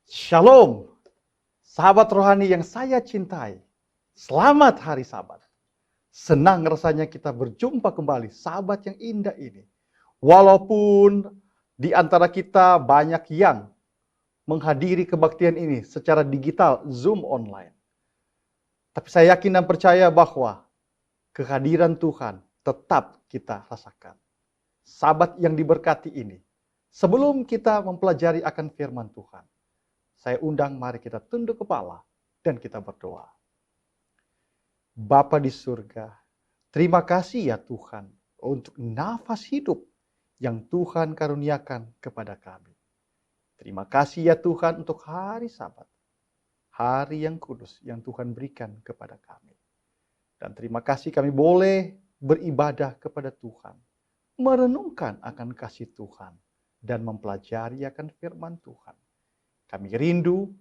Shalom, sahabat rohani yang saya cintai. Selamat hari Sabat. Senang rasanya kita berjumpa kembali, sahabat yang indah ini. Walaupun di antara kita banyak yang menghadiri kebaktian ini secara digital, Zoom online. Tapi saya yakin dan percaya bahwa kehadiran Tuhan tetap kita rasakan. Sahabat yang diberkati ini, sebelum kita mempelajari akan firman Tuhan, saya undang mari kita tunduk kepala dan kita berdoa. Bapa di surga, terima kasih ya Tuhan untuk nafas hidup yang Tuhan karuniakan kepada kami. Terima kasih ya Tuhan untuk hari Sabat, hari yang kudus yang Tuhan berikan kepada kami. Dan terima kasih kami boleh beribadah kepada Tuhan, merenungkan akan kasih Tuhan, dan mempelajari akan firman Tuhan. Kami rindu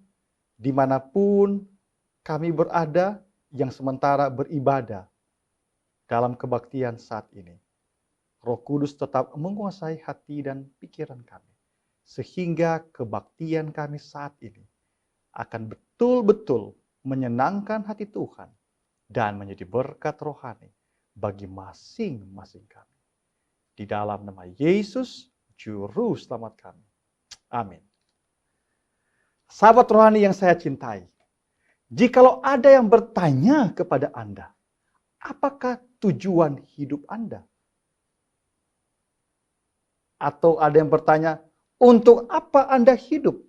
dimanapun kami berada yang sementara beribadah dalam kebaktian saat ini. Roh Kudus tetap menguasai hati dan pikiran kami. Sehingga kebaktian kami saat ini akan betul-betul menyenangkan hati Tuhan dan menjadi berkat rohani bagi masing-masing kami. Di dalam nama Yesus, Juru Selamat kami. Amin. Sahabat rohani yang saya cintai, jikalau ada yang bertanya kepada Anda, apakah tujuan hidup Anda? Atau ada yang bertanya, untuk apa Anda hidup?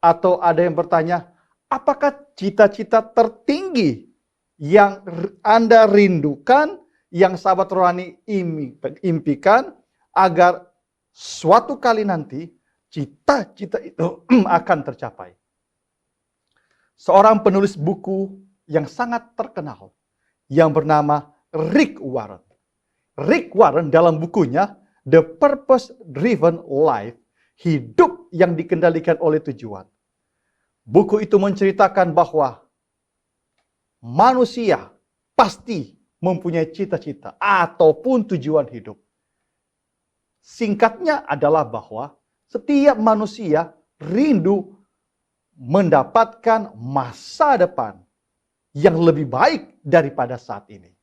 Atau ada yang bertanya, apakah cita-cita tertinggi yang Anda rindukan, yang sahabat rohani impikan, agar suatu kali nanti cita-cita itu akan tercapai. Seorang penulis buku yang sangat terkenal yang bernama Rick Warren. Rick Warren dalam bukunya The Purpose Driven Life, hidup yang dikendalikan oleh tujuan. Buku itu menceritakan bahwa manusia pasti mempunyai cita-cita ataupun tujuan hidup. Singkatnya adalah bahwa setiap manusia rindu mendapatkan masa depan yang lebih baik daripada saat ini.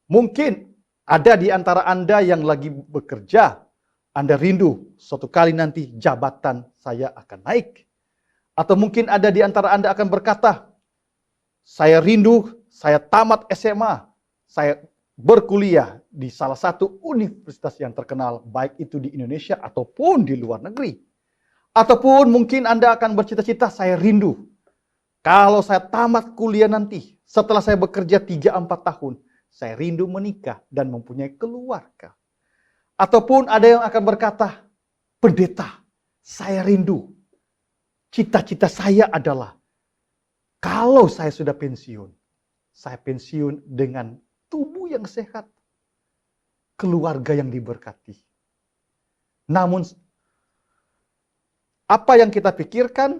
Mungkin ada di antara Anda yang lagi bekerja, Anda rindu suatu kali nanti jabatan saya akan naik. Atau mungkin ada di antara Anda akan berkata, saya rindu, saya tamat SMA, saya berkuliah di salah satu universitas yang terkenal, baik itu di Indonesia ataupun di luar negeri. Ataupun mungkin Anda akan bercita-cita, saya rindu. Kalau saya tamat kuliah nanti, setelah saya bekerja 3-4 tahun, saya rindu menikah dan mempunyai keluarga. Ataupun ada yang akan berkata, pendeta, saya rindu. Cita-cita saya adalah, kalau saya sudah pensiun, saya pensiun dengan tubuh yang sehat, keluarga yang diberkati. Namun, apa yang kita pikirkan,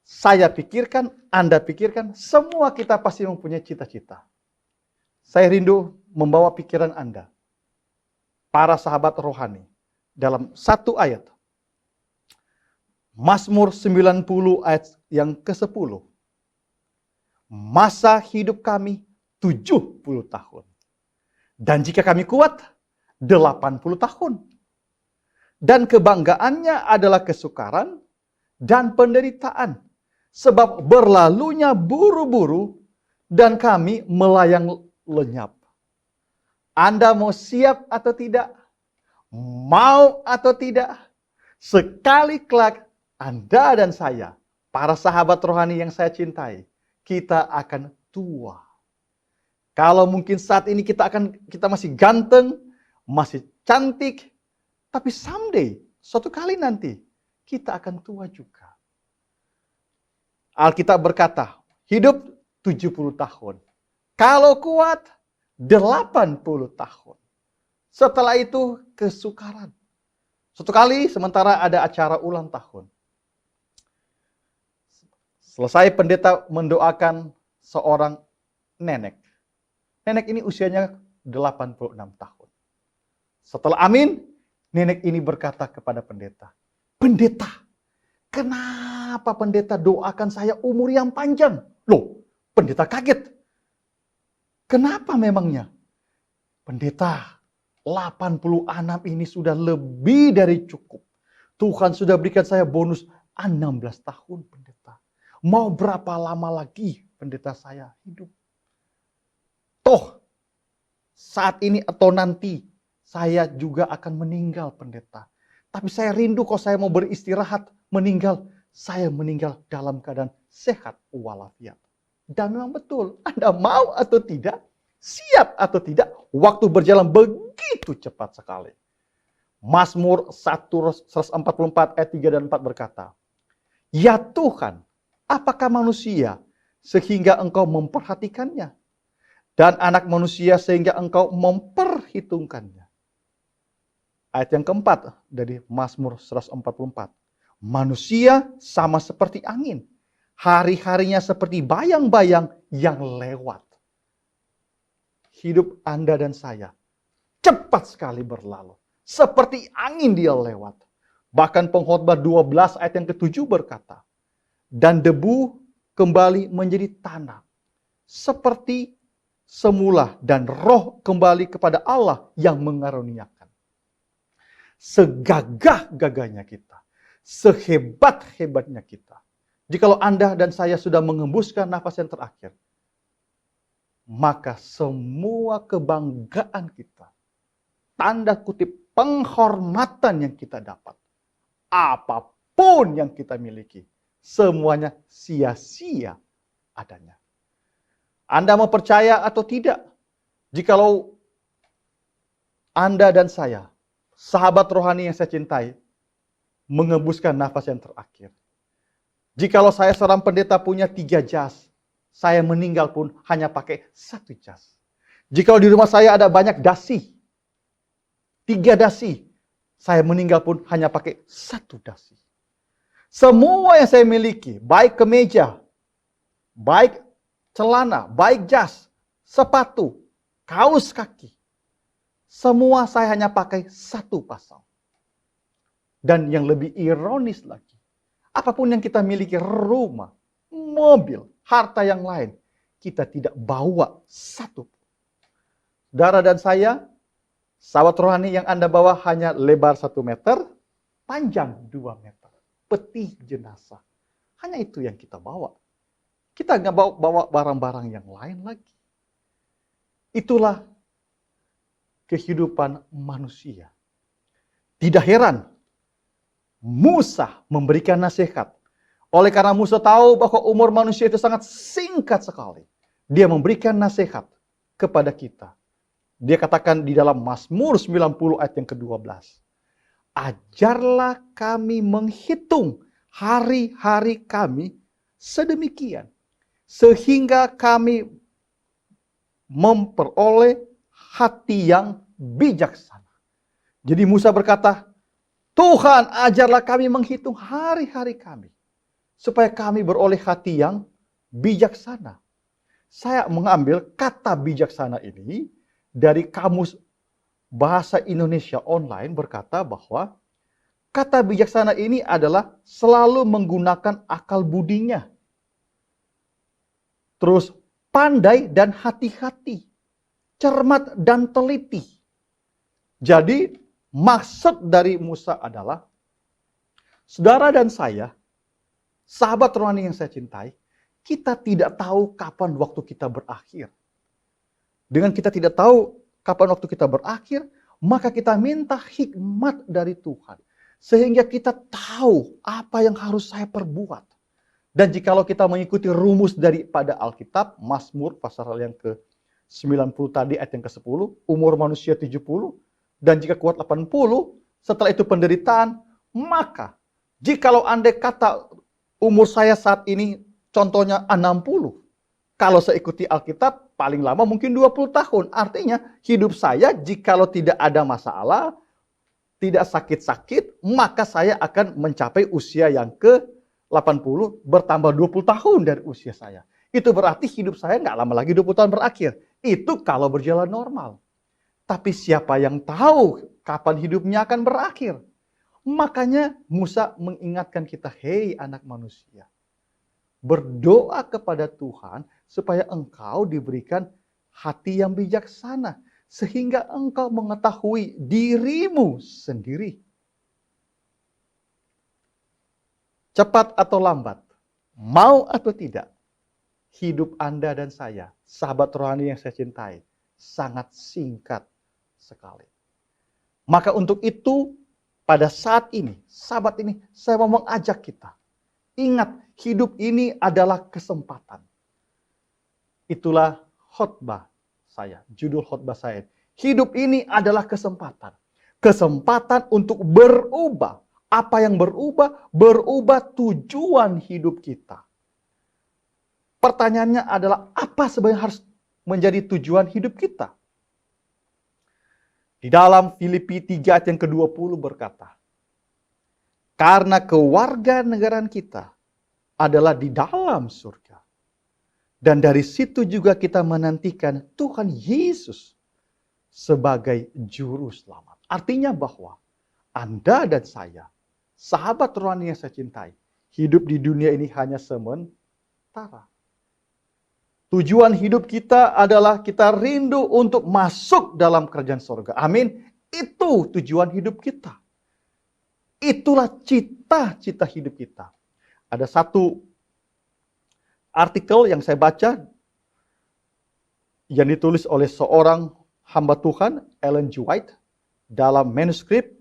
saya pikirkan, Anda pikirkan, semua kita pasti mempunyai cita-cita. Saya rindu membawa pikiran Anda, para sahabat rohani, dalam satu ayat. Mazmur 90 ayat yang ke-10. Masa hidup kami 70 tahun. Dan jika kami kuat, 80 tahun. Dan kebanggaannya adalah kesukaran dan penderitaan. Sebab berlalunya buru-buru dan kami melayang lenyap. Anda mau siap atau tidak? Mau atau tidak? Sekali kelak Anda dan saya, para sahabat rohani yang saya cintai, kita akan tua. Kalau mungkin saat ini kita masih ganteng, masih cantik, tapi someday, suatu kali nanti, kita akan tua juga. Alkitab berkata, hidup 70 tahun. Kalau kuat, 80 tahun. Setelah itu, kesukaran. Suatu kali, sementara ada acara ulang tahun. Selesai pendeta mendoakan seorang nenek. Nenek ini usianya 86 tahun. Setelah amin, nenek ini berkata kepada pendeta, pendeta, Kenapa pendeta doakan saya umur yang panjang? Loh, pendeta kaget. Kenapa memangnya? Pendeta, 86 ini sudah lebih dari cukup. Tuhan sudah berikan saya bonus 16 tahun, pendeta. Mau berapa lama lagi pendeta saya hidup? Toh, saat ini atau nanti saya juga akan meninggal, pendeta. Tapi saya rindu kalau saya mau beristirahat, saya meninggal dalam keadaan sehat walafiat. Dan memang betul, Anda mau atau tidak, siap atau tidak, waktu berjalan begitu cepat sekali. Mazmur 144 ayat 3 dan 4 berkata, "Ya Tuhan, apakah manusia sehingga Engkau memperhatikannya? Dan anak manusia sehingga Engkau memperhitungkannya." Ayat yang keempat dari Mazmur 144. Manusia sama seperti angin. Hari-harinya seperti bayang-bayang yang lewat. Hidup Anda dan saya cepat sekali berlalu. Seperti angin dia lewat. Bahkan Pengkhotbah 12 ayat yang ke-7 berkata, dan debu kembali menjadi tanah. Seperti semula dan roh kembali kepada Allah yang mengaruniakan. Segagah-gagahnya kita, sehebat-hebatnya kita, jikalau Anda dan saya sudah mengembuskan nafas yang terakhir, maka semua kebanggaan kita, tanda kutip penghormatan yang kita dapat, apapun yang kita miliki, semuanya sia-sia adanya. Anda mau percaya atau tidak, jikalau Anda dan saya, sahabat rohani yang saya cintai, mengembuskan nafas yang terakhir. Jikalau saya seorang pendeta punya 3 jas, saya meninggal pun hanya pakai 1 jas. Jikalau di rumah saya ada banyak dasi, 3 dasi, saya meninggal pun hanya pakai 1 dasi. Semua yang saya miliki, baik kemeja, baik celana, baik jas, sepatu, kaos kaki, semua saya hanya pakai 1 pasang. Dan yang lebih ironis lagi, apapun yang kita miliki, rumah, mobil, harta yang lain, kita tidak bawa 1. Saudara dan saya, sahabat rohani yang Anda bawa hanya lebar 1 meter, panjang 2 meter. Peti jenazah. Hanya itu yang kita bawa. Kita nggak bawa barang-barang yang lain lagi. Itulah kehidupan manusia. Tidak heran Musa memberikan nasihat. Oleh karena Musa tahu bahwa umur manusia itu sangat singkat sekali, dia memberikan nasihat kepada kita. Dia katakan di dalam Mazmur 90 ayat yang ke-12. Ajarlah kami menghitung hari-hari kami sedemikian, sehingga kami memperoleh hati yang bijaksana. Jadi Musa berkata, Tuhan ajarlah kami menghitung hari-hari kami, supaya kami beroleh hati yang bijaksana. Saya mengambil kata bijaksana ini dari Kamus Bahasa Indonesia Online berkata bahwa kata bijaksana ini adalah selalu menggunakan akal budinya. Terus pandai dan hati-hati. Cermat dan teliti. Jadi maksud dari Musa adalah, saudara dan saya, sahabat rohani yang saya cintai, kita tidak tahu kapan waktu kita berakhir. Dengan kita tidak tahu kapan waktu kita berakhir, maka kita minta hikmat dari Tuhan. Sehingga kita tahu apa yang harus saya perbuat. Dan jikalau kita mengikuti rumus daripada Alkitab, Mazmur pasal yang ke-90 tadi ayat yang ke-10, umur manusia 70, dan jika kuat 80, setelah itu penderitaan, maka jikalau andai kata umur saya saat ini contohnya 60, kalau saya ikuti Alkitab paling lama mungkin 20 tahun. Artinya hidup saya jikalau tidak ada masalah, tidak sakit-sakit, maka saya akan mencapai usia yang ke-80 bertambah 20 tahun dari usia saya. Itu berarti hidup saya nggak lama lagi 20 tahun berakhir. Itu kalau berjalan normal. Tapi siapa yang tahu kapan hidupnya akan berakhir? Makanya Musa mengingatkan kita, hei anak manusia, berdoa kepada Tuhan supaya engkau diberikan hati yang bijaksana, sehingga engkau mengetahui dirimu sendiri. Cepat atau lambat, mau atau tidak, hidup Anda dan saya, sahabat rohani yang saya cintai, sangat singkat sekali. Maka untuk itu, pada saat ini, sahabat ini, saya mau mengajak kita. Ingat, hidup ini adalah kesempatan. Itulah khotbah saya, judul khotbah saya. Hidup ini adalah kesempatan. Kesempatan untuk berubah. Apa yang berubah? Berubah tujuan hidup kita. Pertanyaannya adalah, apa sebenarnya harus menjadi tujuan hidup kita? Di dalam Filipi 3 ayat yang ke-20 berkata, karena kewarganegaraan kita adalah di dalam surga. Dan dari situ juga kita menantikan Tuhan Yesus sebagai juru selamat. Artinya bahwa Anda dan saya, sahabat rohani yang saya cintai, hidup di dunia ini hanya sementara. Tujuan hidup kita adalah kita rindu untuk masuk dalam kerajaan surga. Amin. Itu tujuan hidup kita. Itulah cita-cita hidup kita. Ada satu artikel yang saya baca yang ditulis oleh seorang hamba Tuhan, Ellen G. White, dalam manuskrip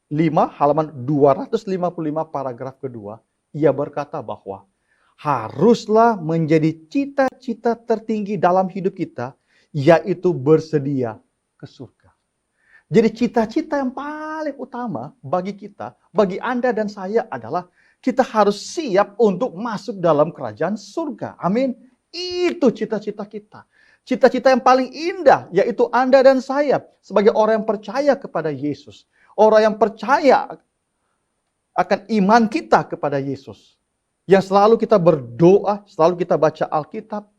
5 halaman 255 paragraf kedua. Ia berkata bahwa haruslah menjadi cita-cita tertinggi dalam hidup kita, yaitu bersedia ke surga. Jadi cita-cita yang paling utama bagi kita, bagi Anda dan saya adalah kita harus siap untuk masuk dalam kerajaan surga. Amin. Itu cita-cita kita. Cita-cita yang paling indah, yaitu Anda dan saya sebagai orang yang percaya kepada Yesus. Orang yang percaya akan iman kita kepada Yesus. Yang selalu kita berdoa, selalu kita baca Alkitab.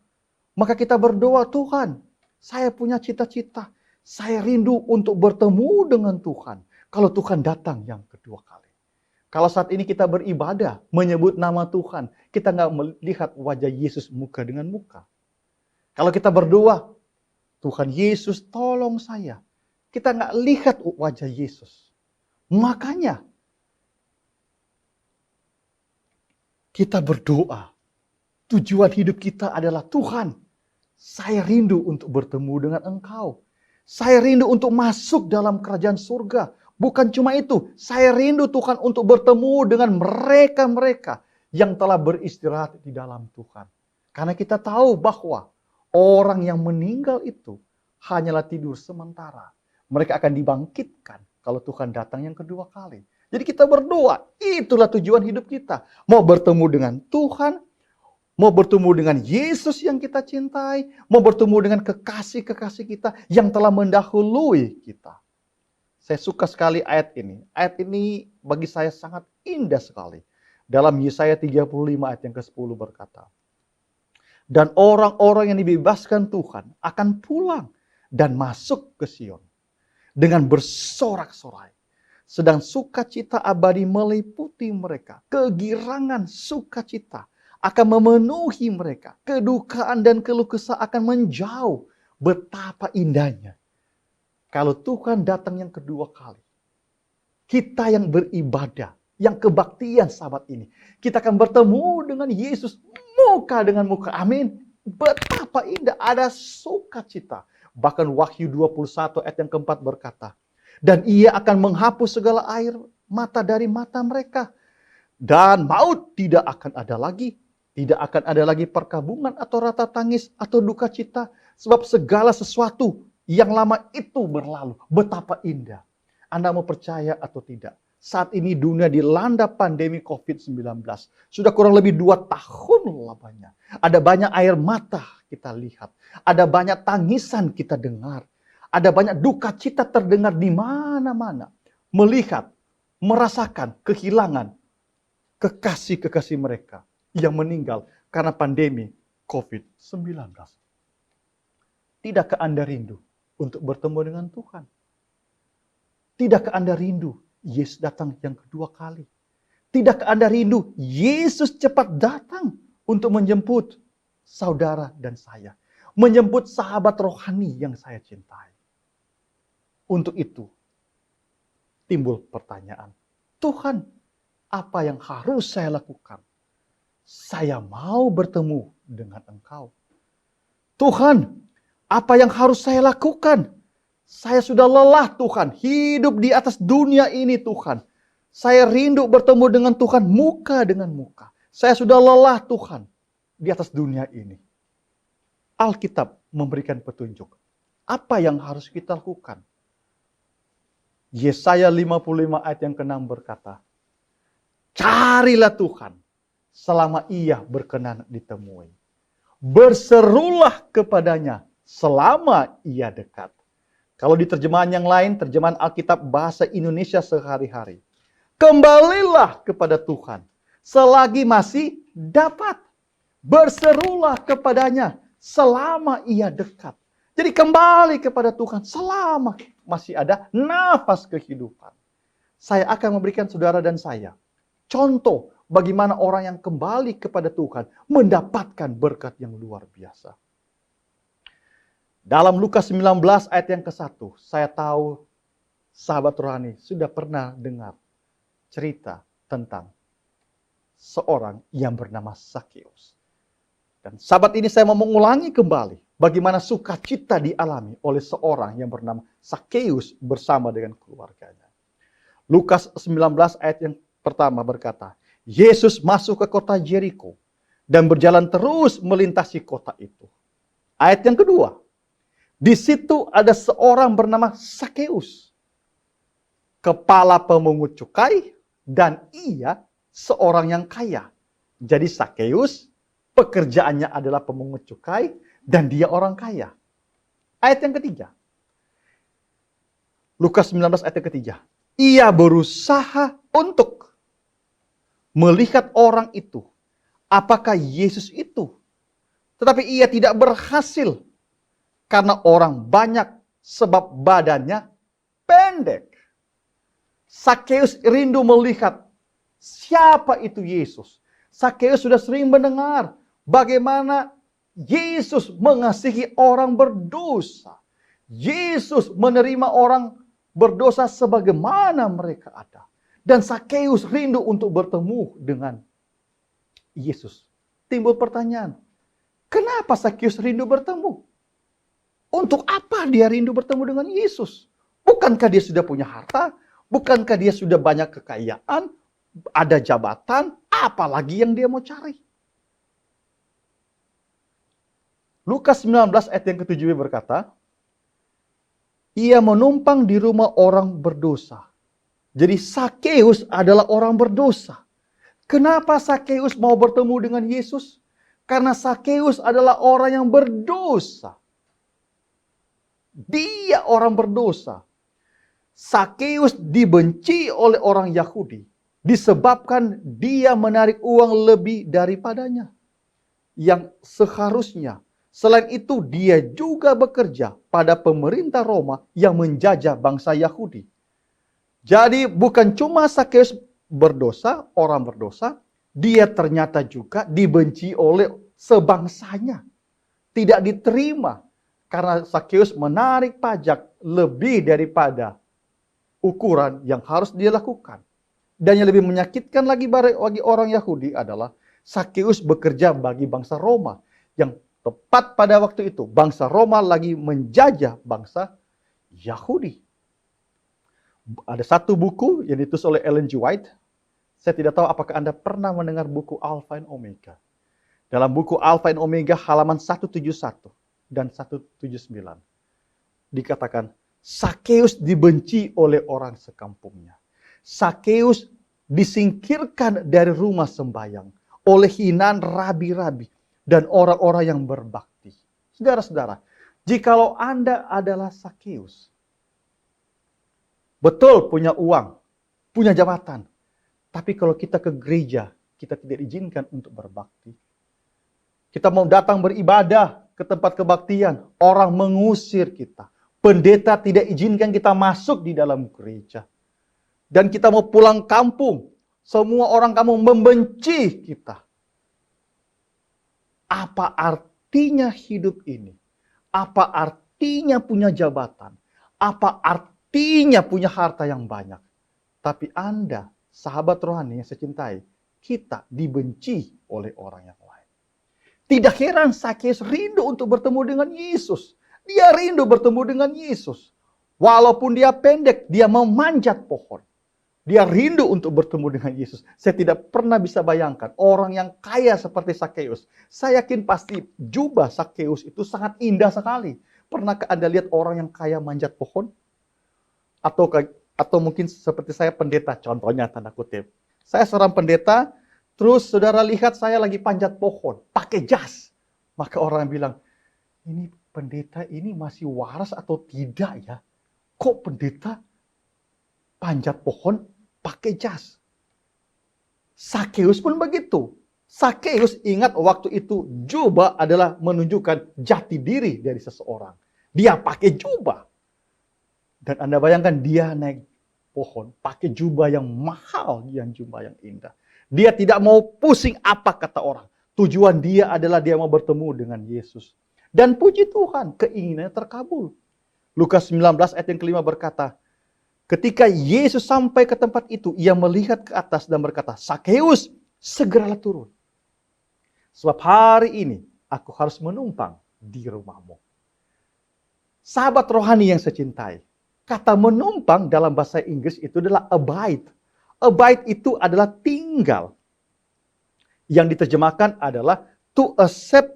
Maka kita berdoa, Tuhan, saya punya cita-cita. Saya rindu untuk bertemu dengan Tuhan. Kalau Tuhan datang yang kedua kali. Kalau saat ini kita beribadah, menyebut nama Tuhan, kita nggak melihat wajah Yesus muka dengan muka. Kalau kita berdoa, Tuhan Yesus tolong saya. Kita nggak lihat wajah Yesus. Makanya, kita berdoa. Tujuan hidup kita adalah Tuhan, saya rindu untuk bertemu dengan Engkau. Saya rindu untuk masuk dalam kerajaan surga. Bukan cuma itu, saya rindu Tuhan untuk bertemu dengan mereka-mereka yang telah beristirahat di dalam Tuhan. Karena kita tahu bahwa orang yang meninggal itu hanyalah tidur sementara. Mereka akan dibangkitkan kalau Tuhan datang yang kedua kali. Jadi kita berdoa, itulah tujuan hidup kita. Mau bertemu dengan Tuhan, mau bertemu dengan Yesus yang kita cintai, mau bertemu dengan kekasih-kekasih kita yang telah mendahului kita. Saya suka sekali ayat ini. Ayat ini bagi saya sangat indah sekali. Dalam Yesaya 35 ayat yang ke-10 berkata, dan orang-orang yang dibebaskan Tuhan akan pulang dan masuk ke Sion dengan bersorak-sorai. Sedang sukacita abadi meliputi mereka. Kegirangan sukacita akan memenuhi mereka. Kedukaan dan keluh kesah akan menjauh. Betapa indahnya kalau Tuhan datang yang kedua kali. Kita yang beribadah, yang kebaktian sahabat ini, kita akan bertemu dengan Yesus muka dengan muka. Amin. Betapa indah, ada sukacita. Bahkan Wahyu 21 ayat yang keempat berkata, dan ia akan menghapus segala air mata dari mata mereka. Dan maut tidak akan ada lagi. Tidak akan ada lagi perkabungan atau rata tangis atau duka cita. Sebab segala sesuatu yang lama itu berlalu. Betapa indah. Anda mau percaya atau tidak? Saat ini dunia dilanda pandemi COVID-19. Sudah kurang lebih 2 tahun lamanya. Ada banyak air mata kita lihat. Ada banyak tangisan kita dengar. Ada banyak duka cita terdengar di mana-mana. Melihat, merasakan kehilangan kekasih-kekasih mereka yang meninggal karena pandemi COVID-19. Tidakkah Anda rindu untuk bertemu dengan Tuhan? Tidakkah Anda rindu Yesus datang yang kedua kali. Tidakkah Anda rindu Yesus cepat datang untuk menjemput saudara dan saya? Menjemput sahabat rohani yang saya cintai. Untuk itu, timbul pertanyaan, Tuhan, apa yang harus saya lakukan? Saya mau bertemu dengan Engkau. Tuhan, apa yang harus saya lakukan? Saya sudah lelah Tuhan, hidup di atas dunia ini Tuhan. Saya rindu bertemu dengan Tuhan muka dengan muka. Saya sudah lelah Tuhan di atas dunia ini. Alkitab memberikan petunjuk. Apa yang harus kita lakukan? Yesaya 55 ayat yang ke-6 berkata, carilah Tuhan selama ia berkenan ditemui. Berserulah kepadanya selama ia dekat. Kalau di terjemahan yang lain, terjemahan Alkitab bahasa Indonesia sehari-hari. Kembalilah kepada Tuhan selagi masih dapat. Berserulah kepadanya selama ia dekat. Jadi kembali kepada Tuhan selama masih ada nafas kehidupan. Saya akan memberikan saudara dan saya contoh bagaimana orang yang kembali kepada Tuhan mendapatkan berkat yang luar biasa. Dalam Lukas 19 ayat yang ke-1, saya tahu sahabat rohani sudah pernah dengar cerita tentang seorang yang bernama Sakeus. Dan sahabat ini saya mau mengulangi kembali bagaimana sukacita dialami oleh seorang yang bernama Sakeus bersama dengan keluarganya. Lukas 19 ayat yang pertama berkata, Yesus masuk ke kota Jericho dan berjalan terus melintasi kota itu. Ayat yang kedua, di situ ada seorang bernama Sakeus, kepala pemungut cukai, dan ia seorang yang kaya. Jadi Sakeus pekerjaannya adalah pemungut cukai dan dia orang kaya. Ayat yang ketiga, Lukas 19 ayat yang ketiga, ia berusaha untuk melihat orang itu, apakah Yesus itu. Tetapi ia tidak berhasil. Karena orang banyak sebab badannya pendek. Sakeus rindu melihat siapa itu Yesus. Sakeus sudah sering mendengar bagaimana Yesus mengasihi orang berdosa. Yesus menerima orang berdosa sebagaimana mereka ada. Dan Sakeus rindu untuk bertemu dengan Yesus. Timbul pertanyaan, kenapa Sakeus rindu bertemu? Untuk apa dia rindu bertemu dengan Yesus? Bukankah dia sudah punya harta? Bukankah dia sudah banyak kekayaan? Ada jabatan? Apalagi yang dia mau cari? Lukas 19 ayat yang ke-7 berkata, ia menumpang di rumah orang berdosa. Jadi Sakeus adalah orang berdosa. Kenapa Sakeus mau bertemu dengan Yesus? Karena Sakeus adalah orang yang berdosa. Dia orang berdosa. Sakeus dibenci oleh orang Yahudi disebabkan dia menarik uang lebih daripadanya yang seharusnya. Selain itu dia juga bekerja pada pemerintah Roma yang menjajah bangsa Yahudi. Jadi bukan cuma Sakeus berdosa, orang berdosa, dia ternyata juga dibenci oleh sebangsanya. Tidak diterima. Karena Sakeus menarik pajak lebih daripada ukuran yang harus dia lakukan. Dan yang lebih menyakitkan lagi bagi orang Yahudi adalah Sakeus bekerja bagi bangsa Roma. Yang tepat pada waktu itu bangsa Roma lagi menjajah bangsa Yahudi. Ada satu buku yang ditulis oleh Ellen G. White. Saya tidak tahu apakah Anda pernah mendengar buku Alpha and Omega. Dalam buku Alpha and Omega halaman 171. Dan 179. Dikatakan, Sakeus dibenci oleh orang sekampungnya. Sakeus disingkirkan dari rumah sembahyang oleh hinaan rabi-rabi dan orang-orang yang berbakti. Saudara-saudara, jikalau Anda adalah Sakeus, betul punya uang, punya jabatan, tapi kalau kita ke gereja, kita tidak diizinkan untuk berbakti. Kita mau datang beribadah ke tempat kebaktian, orang mengusir kita. Pendeta tidak izinkan kita masuk di dalam gereja. Dan kita mau pulang kampung. Semua orang kampung membenci kita. Apa artinya hidup ini? Apa artinya punya jabatan? Apa artinya punya harta yang banyak? Tapi Anda, sahabat rohani yang saya cintai, kita dibenci oleh orang yang lain. Tidak heran Sakeus rindu untuk bertemu dengan Yesus. Dia rindu bertemu dengan Yesus. Walaupun dia pendek, dia memanjat pohon. Dia rindu untuk bertemu dengan Yesus. Saya tidak pernah bisa bayangkan orang yang kaya seperti Sakeus. Saya yakin pasti jubah Sakeus itu sangat indah sekali. Pernahkah Anda lihat orang yang kaya manjat pohon? Atau mungkin seperti saya pendeta, contohnya tanda kutip. Saya seorang pendeta, terus saudara lihat saya lagi panjat pohon, pakai jas. Maka orang bilang, ini pendeta ini masih waras atau tidak ya? Kok pendeta panjat pohon pakai jas? Sakeus pun begitu. Sakeus ingat waktu itu jubah adalah menunjukkan jati diri dari seseorang. Dia pakai jubah. Dan Anda bayangkan dia naik pohon pakai jubah yang mahal, yang jubah yang indah. Dia tidak mau pusing apa kata orang. Tujuan dia adalah dia mau bertemu dengan Yesus. Dan puji Tuhan, keinginannya terkabul. Lukas 19 ayat yang kelima berkata, ketika Yesus sampai ke tempat itu, ia melihat ke atas dan berkata, Sakeus, segeralah turun. Sebab hari ini aku harus menumpang di rumahmu. Sahabat rohani yang saya cintai, kata menumpang dalam bahasa Inggris itu adalah abide. Abide itu adalah tinggal. Yang diterjemahkan adalah to accept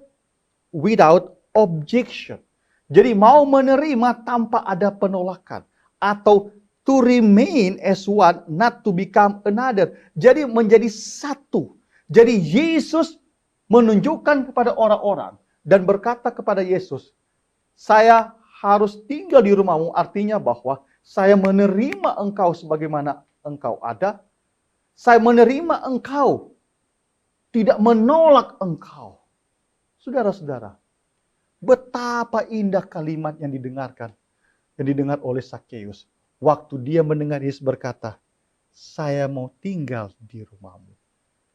without objection. Jadi mau menerima tanpa ada penolakan. Atau to remain as one, not to become another. Jadi menjadi satu. Jadi Yesus menunjukkan kepada orang-orang dan berkata kepada Yesus, saya harus tinggal di rumahmu, artinya bahwa saya menerima engkau sebagaimana engkau ada. Saya menerima engkau, tidak menolak engkau. Saudara-saudara, betapa indah kalimat yang didengar oleh Sakeus. Waktu dia mendengar Yesus berkata, saya mau tinggal di rumahmu.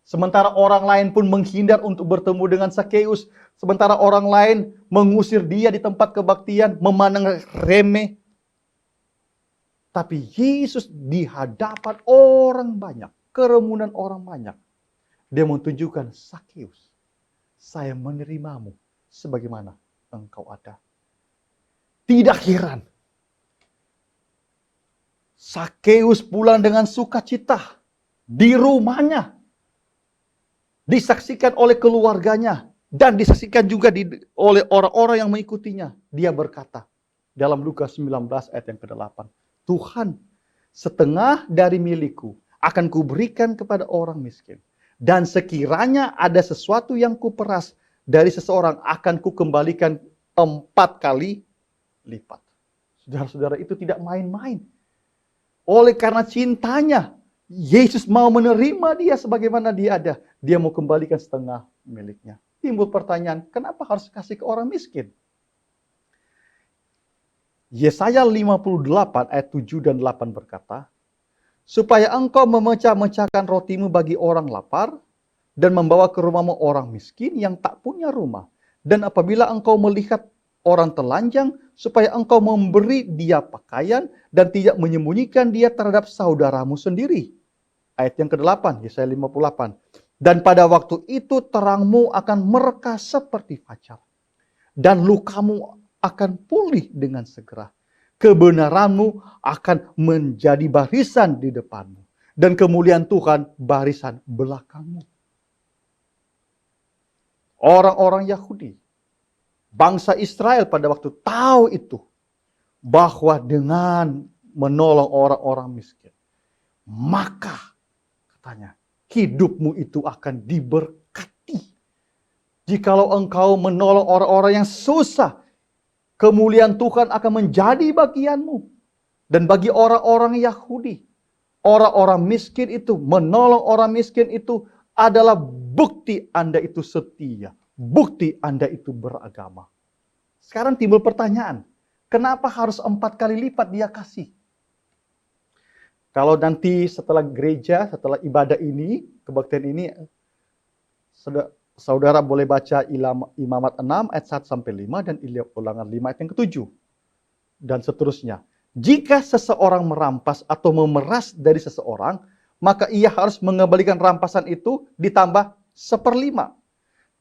Sementara orang lain pun menghindar untuk bertemu dengan Sakeus. Sementara orang lain mengusir dia di tempat kebaktian, memandang remeh. Tapi Yesus di hadapan orang banyak, kerumunan orang banyak. Dia menunjukkan, Sakeus, saya menerimamu sebagaimana engkau ada. Tidak heran. Sakeus pulang dengan sukacita di rumahnya. Disaksikan oleh keluarganya. Dan disaksikan juga oleh orang-orang yang mengikutinya. Dia berkata dalam Lukas 19 ayat yang ke-8. Tuhan, setengah dari milikku akan kuberikan kepada orang miskin. Dan sekiranya ada sesuatu yang kuperas dari seseorang akan kukembalikan 4 kali lipat. Saudara-saudara, itu tidak main-main. Oleh karena cintanya, Yesus mau menerima dia sebagaimana dia ada. Dia mau kembalikan setengah miliknya. Timbul pertanyaan, kenapa harus kasih ke orang miskin? Yesaya 58 ayat 7 dan 8 berkata, supaya engkau memecah-mecahkan rotimu bagi orang lapar, dan membawa ke rumahmu orang miskin yang tak punya rumah. Dan apabila engkau melihat orang telanjang, supaya engkau memberi dia pakaian, dan tidak menyembunyikan dia terhadap saudaramu sendiri. Ayat yang ke-8, Yesaya 58. Dan pada waktu itu terangmu akan mereka seperti fajar. Dan lukamu akan pulih dengan segera. Kebenaranmu akan menjadi barisan di depanmu. Dan kemuliaan Tuhan barisan belakangmu. Orang-orang Yahudi, bangsa Israel pada waktu tahu itu. Bahwa dengan menolong orang-orang miskin. Maka katanya, hidupmu itu akan diberkati. Jikalau engkau menolong orang-orang yang susah, kemuliaan Tuhan akan menjadi bagianmu. Dan bagi orang-orang Yahudi, orang-orang miskin itu, menolong orang miskin itu adalah bukti Anda itu setia. Bukti Anda itu beragama. Sekarang timbul pertanyaan, kenapa harus 4 kali lipat dia kasih? Kalau nanti setelah gereja, setelah ibadah ini, kebaktian ini, saudara boleh baca Imamat 6 ayat 1 sampai 5 dan Ulangan 5 ayat yang ke-7 dan seterusnya. Jika seseorang merampas atau memeras dari seseorang, maka ia harus mengembalikan rampasan itu ditambah 1/5.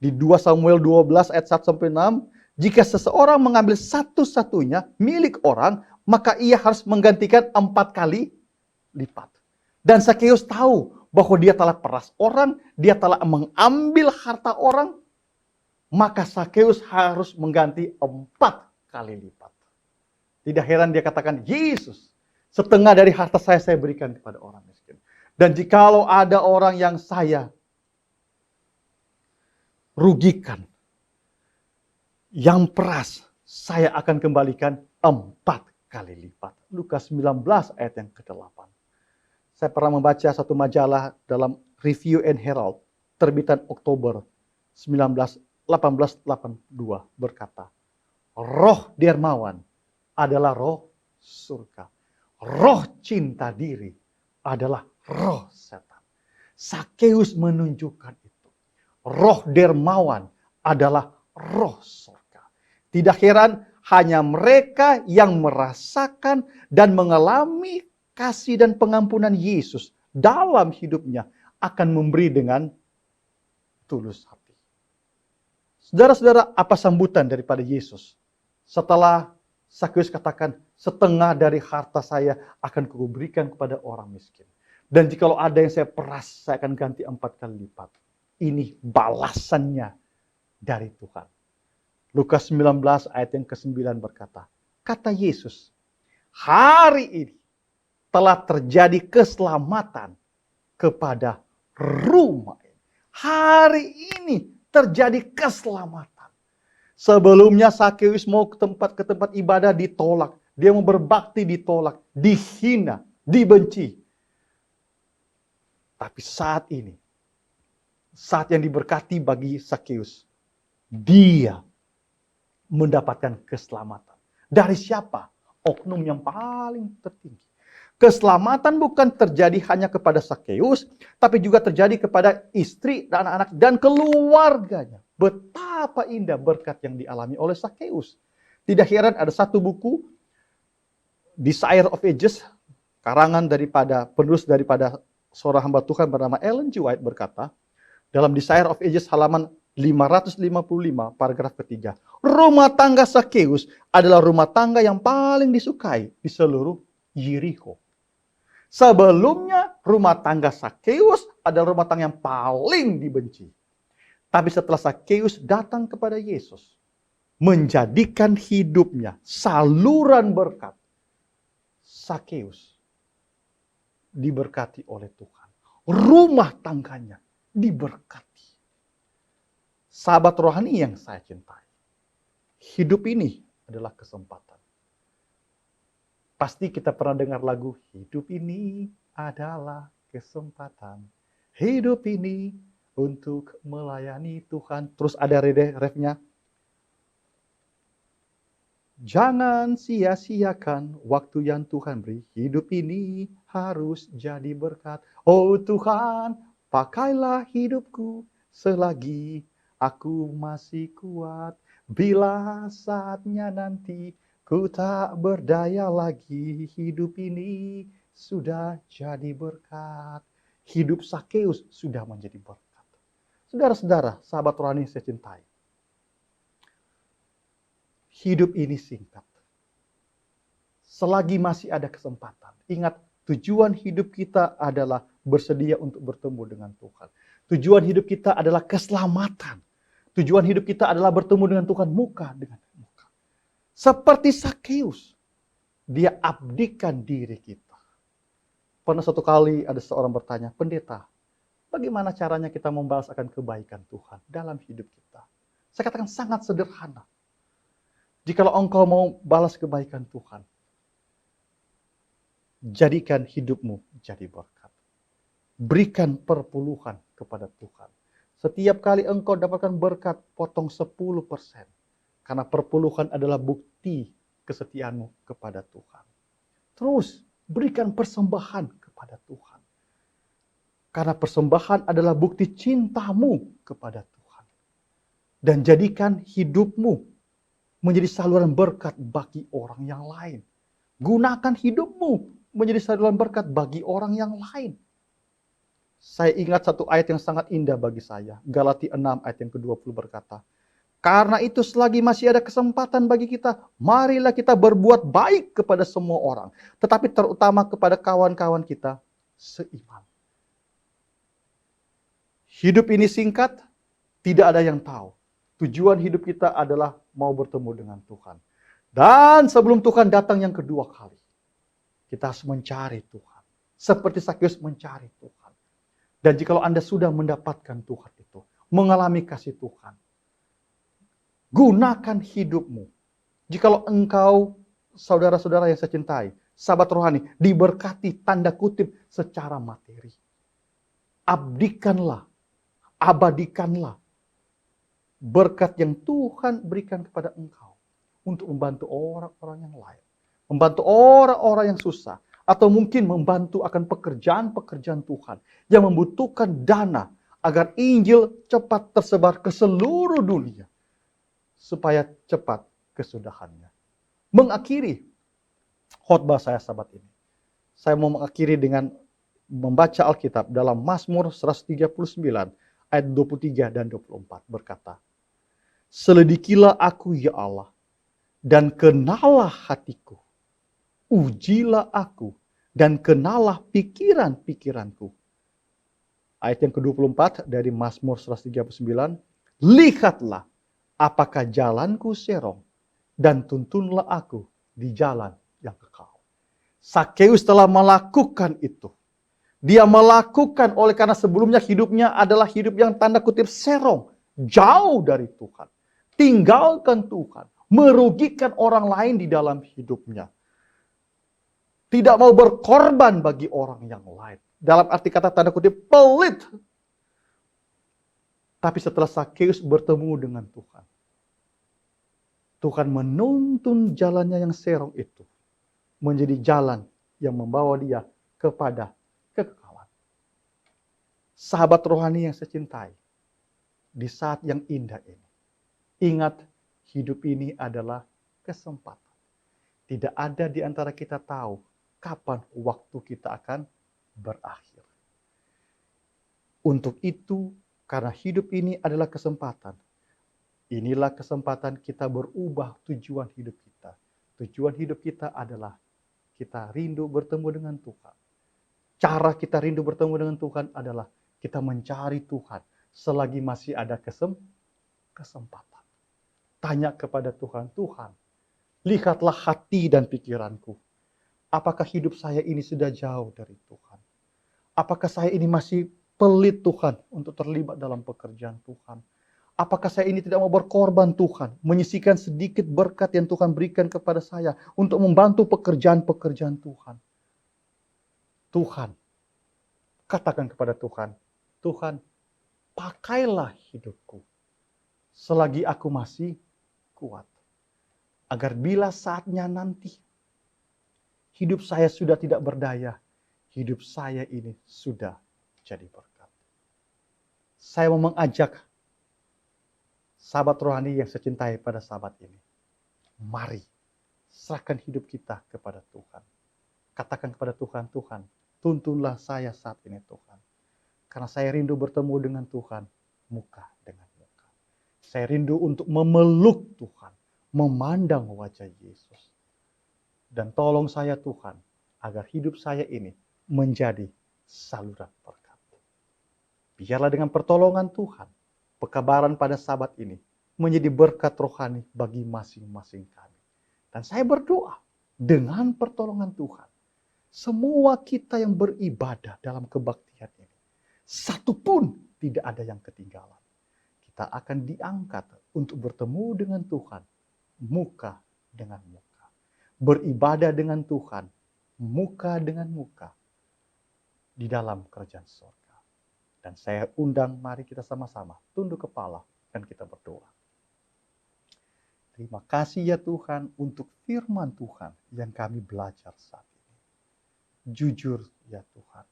Di 2 Samuel 12 ayat 1 sampai 6, jika seseorang mengambil satu-satunya milik orang, maka ia harus menggantikan 4 kali lipat. Dan Sakeus tahu bahwa dia telah peras orang, dia telah mengambil harta orang, maka Sakeus harus mengganti 4 kali lipat. Tidak heran dia katakan, Yesus, setengah dari harta saya berikan kepada orang miskin. Dan jikalau ada orang yang saya rugikan, yang peras, saya akan kembalikan 4 kali lipat. Lukas 19 ayat yang ke-8. Saya pernah membaca satu majalah dalam Review and Herald, terbitan Oktober 1882 berkata, roh dermawan adalah roh surga. Roh cinta diri adalah roh setan. Sakeus menunjukkan itu. Roh dermawan adalah roh surga. Tidak heran hanya mereka yang merasakan dan mengalami kasih dan pengampunan Yesus dalam hidupnya akan memberi dengan tulus hati. Saudara-saudara, apa sambutan daripada Yesus setelah Sakeus katakan, setengah dari harta saya akan kuberikan kepada orang miskin. Dan jikalau ada yang saya peras, saya akan ganti 4 kali lipat. Ini balasannya dari Tuhan. Lukas 19 ayat yang ke-9 berkata, kata Yesus, hari ini telah terjadi keselamatan kepada rumah ini. Hari ini terjadi keselamatan. Sebelumnya Sakeus mau ke tempat ibadah ditolak. Dia mau berbakti ditolak, dihina, dibenci. Tapi saat ini, saat yang diberkati bagi Sakeus, dia mendapatkan keselamatan. Dari siapa? Oknum yang paling tertinggi. Keselamatan bukan terjadi hanya kepada Sakeus, tapi juga terjadi kepada istri dan anak-anak dan keluarganya. Betapa indah berkat yang dialami oleh Sakeus. Tidak heran ada satu buku, Desire of Ages, karangan penulis daripada seorang hamba Tuhan bernama Ellen G. White berkata, dalam Desire of Ages halaman 555 paragraf ketiga, rumah tangga Sakeus adalah rumah tangga yang paling disukai di seluruh Yericho. Sebelumnya rumah tangga Sakeus adalah rumah tangga yang paling dibenci. Tapi setelah Sakeus datang kepada Yesus, menjadikan hidupnya saluran berkat, Sakeus diberkati oleh Tuhan. Rumah tangganya diberkati. Sahabat rohani yang saya cintai, hidup ini adalah kesempatan. Pasti kita pernah dengar lagu, hidup ini adalah kesempatan. Hidup ini untuk melayani Tuhan. Terus ada refnya. Jangan sia-siakan waktu yang Tuhan beri. Hidup ini harus jadi berkat. Oh Tuhan, pakailah hidupku selagi aku masih kuat. Bila saatnya nanti ku tak berdaya lagi, hidup ini sudah jadi berkat. Hidup Sakeus sudah menjadi berkat. Saudara-saudara, sahabat rohani saya cintai. Hidup ini singkat. Selagi masih ada kesempatan. Ingat, tujuan hidup kita adalah bersedia untuk bertemu dengan Tuhan. Tujuan hidup kita adalah keselamatan. Tujuan hidup kita adalah bertemu dengan Tuhan muka dengan muka. Seperti Sakeus, dia abdikan diri kita. Pernah suatu kali ada seorang bertanya, pendeta, bagaimana caranya kita membalas akan kebaikan Tuhan dalam hidup kita? Saya katakan sangat sederhana. Jikalau engkau mau balas kebaikan Tuhan, jadikan hidupmu jadi berkat. Berikan perpuluhan kepada Tuhan. Setiap kali engkau dapatkan berkat, potong 10%. Karena perpuluhan adalah bukti kesetiaanmu kepada Tuhan. Terus, berikan persembahan kepada kepada Tuhan. Karena persembahan adalah bukti cintamu kepada Tuhan. Dan jadikan hidupmu menjadi saluran berkat bagi orang yang lain. Gunakan hidupmu menjadi saluran berkat bagi orang yang lain. Saya ingat satu ayat yang sangat indah bagi saya. Galatia 6 ayat yang ke-20 berkata, karena itu selagi masih ada kesempatan bagi kita, marilah kita berbuat baik kepada semua orang. Tetapi terutama kepada kawan-kawan kita seiman. Hidup ini singkat, tidak ada yang tahu. Tujuan hidup kita adalah mau bertemu dengan Tuhan. Dan sebelum Tuhan datang yang kedua kali, kita harus mencari Tuhan. Seperti Sakeus mencari Tuhan. Dan jikalau Anda sudah mendapatkan Tuhan itu, mengalami kasih Tuhan, gunakan hidupmu. Jikalau engkau, saudara-saudara yang saya cintai, sahabat rohani, diberkati tanda kutip secara materi. Abadikanlah berkat yang Tuhan berikan kepada engkau untuk membantu orang-orang yang lain. Membantu orang-orang yang susah. Atau mungkin membantu akan pekerjaan-pekerjaan Tuhan yang membutuhkan dana agar Injil cepat tersebar ke seluruh dunia. Supaya cepat kesudahannya. Mengakhiri khotbah saya sahabat ini. Saya mau mengakhiri dengan membaca Alkitab dalam Mazmur 139 ayat 23 dan 24 berkata, selidikilah aku ya Allah, dan kenalah hatiku. Ujilah aku, dan kenalah pikiran-pikiranku. Ayat yang ke-24 dari Mazmur 139, lihatlah apakah jalanku serong, dan tuntunlah aku di jalan yang kekal. Sakeus telah melakukan itu. Dia melakukan oleh karena sebelumnya hidupnya adalah hidup yang tanda kutip serong. Jauh dari Tuhan. Tinggalkan Tuhan. Merugikan orang lain di dalam hidupnya. Tidak mau berkorban bagi orang yang lain. Dalam arti kata tanda kutip pelit. Tapi setelah Sakeus bertemu dengan Tuhan. Tuhan menuntun jalannya yang serong itu. Menjadi jalan yang membawa dia kepada kekekalan. Sahabat rohani yang saya cintai. Di saat yang indah ini. Ingat, hidup ini adalah kesempatan. Tidak ada di antara kita tahu kapan waktu kita akan berakhir. Untuk itu, karena hidup ini adalah kesempatan. Inilah kesempatan kita berubah tujuan hidup kita. Tujuan hidup kita adalah kita rindu bertemu dengan Tuhan. Cara kita rindu bertemu dengan Tuhan adalah kita mencari Tuhan selagi masih ada kesempatan. Tanya kepada Tuhan, Tuhan, lihatlah hati dan pikiranku. Apakah hidup saya ini sudah jauh dari Tuhan? Apakah saya ini masih pelit Tuhan untuk terlibat dalam pekerjaan Tuhan? Apakah saya ini tidak mau berkorban Tuhan, menyisihkan sedikit berkat yang Tuhan berikan kepada saya untuk membantu pekerjaan-pekerjaan Tuhan? Tuhan, katakan kepada Tuhan, Tuhan, pakailah hidupku selagi aku masih kuat. Agar bila saatnya nanti hidup saya sudah tidak berdaya, hidup saya ini sudah jadi berkat. Saya mau mengajak sahabat rohani yang saya cintai pada sahabat ini. Mari, serahkan hidup kita kepada Tuhan. Katakan kepada Tuhan, Tuhan, tuntunlah saya saat ini Tuhan. Karena saya rindu bertemu dengan Tuhan, muka dengan muka. Saya rindu untuk memeluk Tuhan, memandang wajah Yesus. Dan tolong saya Tuhan, agar hidup saya ini menjadi saluran berkat. Biarlah dengan pertolongan Tuhan, pekabaran pada sahabat ini menjadi berkat rohani bagi masing-masing kami. Dan saya berdoa, dengan pertolongan Tuhan, semua kita yang beribadah dalam kebaktian ini, satu pun tidak ada yang ketinggalan. Kita akan diangkat untuk bertemu dengan Tuhan, muka dengan muka. Beribadah dengan Tuhan, muka dengan muka, di dalam kerajaan surga. Dan saya undang, mari kita sama-sama tunduk kepala dan kita berdoa. Terima kasih ya Tuhan untuk firman Tuhan yang kami belajar saat ini. jujur ya Tuhan.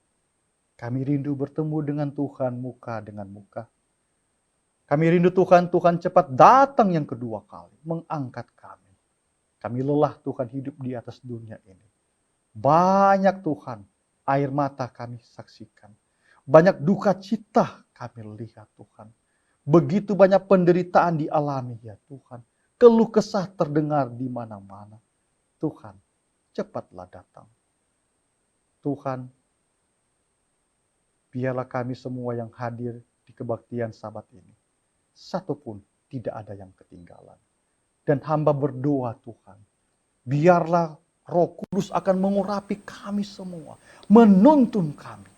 Kami rindu bertemu dengan Tuhan muka dengan muka. Kami rindu Tuhan, Tuhan cepat datang yang kedua kali, mengangkat kami. Kami lelah Tuhan hidup di atas dunia ini. Banyak Tuhan, air mata kami saksikan. Banyak duka cita kami lihat Tuhan. Begitu banyak penderitaan dialami ya Tuhan. Keluh kesah terdengar di mana-mana. Tuhan, cepatlah datang. Tuhan, biarlah kami semua yang hadir di kebaktian Sabat ini, satupun tidak ada yang ketinggalan. Dan hamba berdoa Tuhan, biarlah Roh Kudus akan mengurapi kami semua, menuntun kami,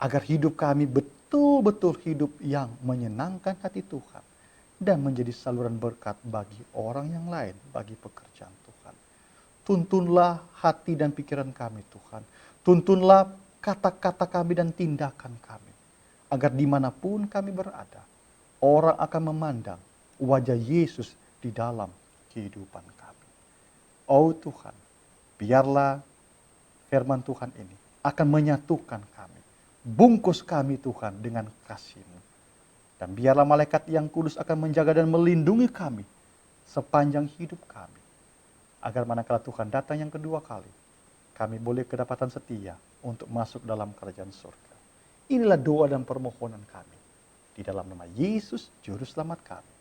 agar hidup kami betul-betul hidup yang menyenangkan hati Tuhan, dan menjadi saluran berkat bagi orang yang lain, bagi pekerjaan Tuhan. Tuntunlah hati dan pikiran kami Tuhan, tuntunlah kata-kata kami dan tindakan kami, agar dimanapun kami berada, orang akan memandang wajah Yesus di dalam kehidupan kami. Oh Tuhan, biarlah firman Tuhan ini akan menyatukan kami. Bungkus kami Tuhan dengan kasih-Mu. Dan biarlah malaikat yang kudus akan menjaga dan melindungi kami sepanjang hidup kami. Agar manakala Tuhan datang yang kedua kali, kami boleh kedapatan setia untuk masuk dalam kerajaan surga. Inilah doa dan permohonan kami. Di dalam nama Yesus, Juru Selamat kami.